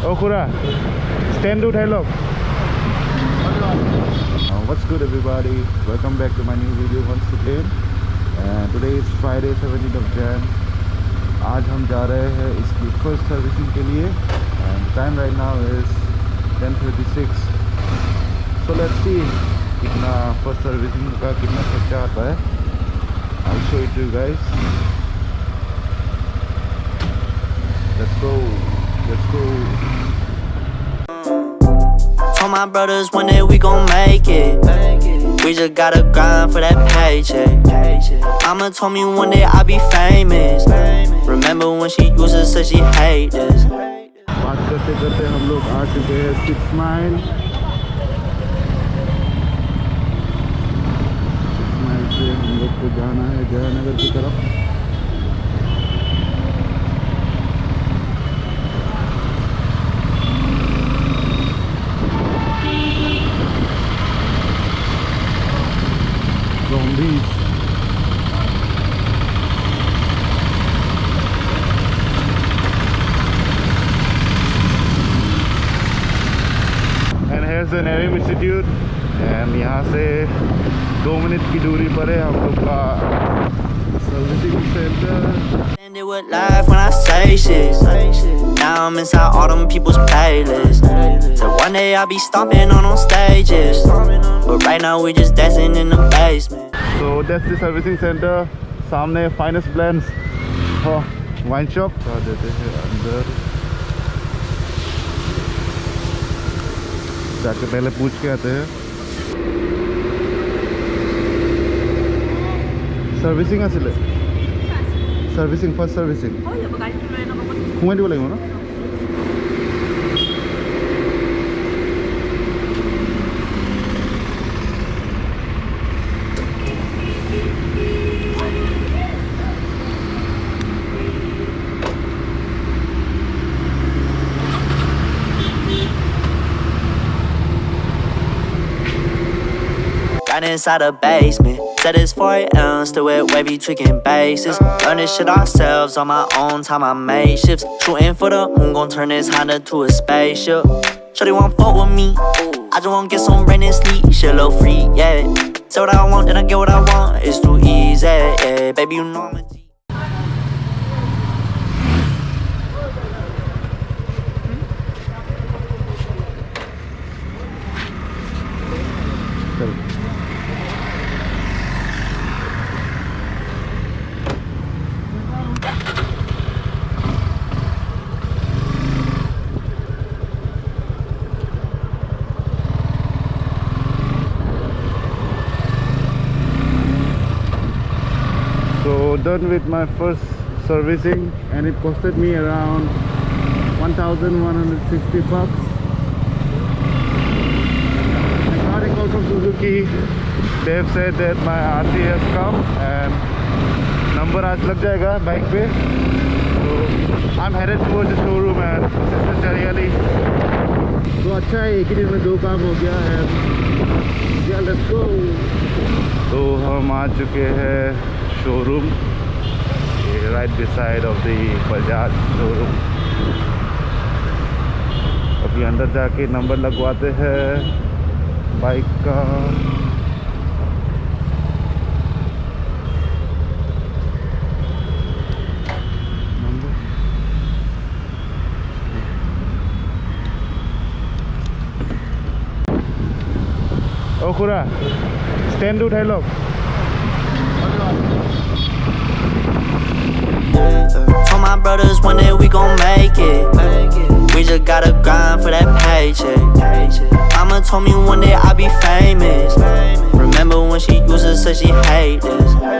Oh Kura, stand uthai lo. What's good everybody? Welcome back to my new video once again. And today is Friday 17th of Jan. आज हम जा रहे हैं इसकी first servicing के लिए. And time right now is 10:36. So let's see कितना first servicing का कितना खर्चा आता है. I'll show it to you guys. Let's go. Told my brothers one day we gon' make it. We just gotta grind for that paycheck. Mama told me one day I'll be famous. Remember when she used to say she hate this. बात करते करते हम लोग आ चुके हैं 6 mile. 6 mile से हम लोग को जाना है जयनगर की तरफ. Zombies. And here's the Navy Institute. And यहाँ से 2 मिनट की दूरी पर है हम लोग का servicing centre. And it would laugh when I say shit. Now I'm inside all them people's playlists. So one day I'll be stomping on stages. But right now we just dancing in the basement. So that's the servicing center. सामने finest blends. Wine shop. आ देते हैं अंदर. जाके पहले पूछ के आते हैं. सर्विसिंग आছিলে. Servicing first servicing. সোমাই দিব লাগিব ন? Right inside a basement. Said it's 4 AM, still with wavy tweaking bases. Learn this shit ourselves on my own time. I made shifts. Shooting for the moon, gon' turn this Honda to a spaceship. Shorty won't fuck with me. I just wanna get some rain and sleep. Shit a little free, yeah. Say what I want, then I get what I want. It's too easy, yeah. Baby, you know I'm a G. So done with my first servicing and it costed me around 1,160 bucks. I got a call from Suzuki. They've said that my RC has come and number आज लग जाएगा bike पे. So I'm headed towards the showroom and this is Chariali. तो अच्छा है एक ही दिन में 2 काम हो गया है. Yeah, let's go. तो हम आ चुके हैं showroom, right beside of the Bajaj showroom. अभी अंदर जाके नंबर लगवाते हैं बाइक का. ओ खुरा, स्टैंड उठाई लो. Told my brothers one day we gon' make it. We just gotta grind for that paycheck. Mama told me one day I'll be famous. Remember when she used to say she hate this.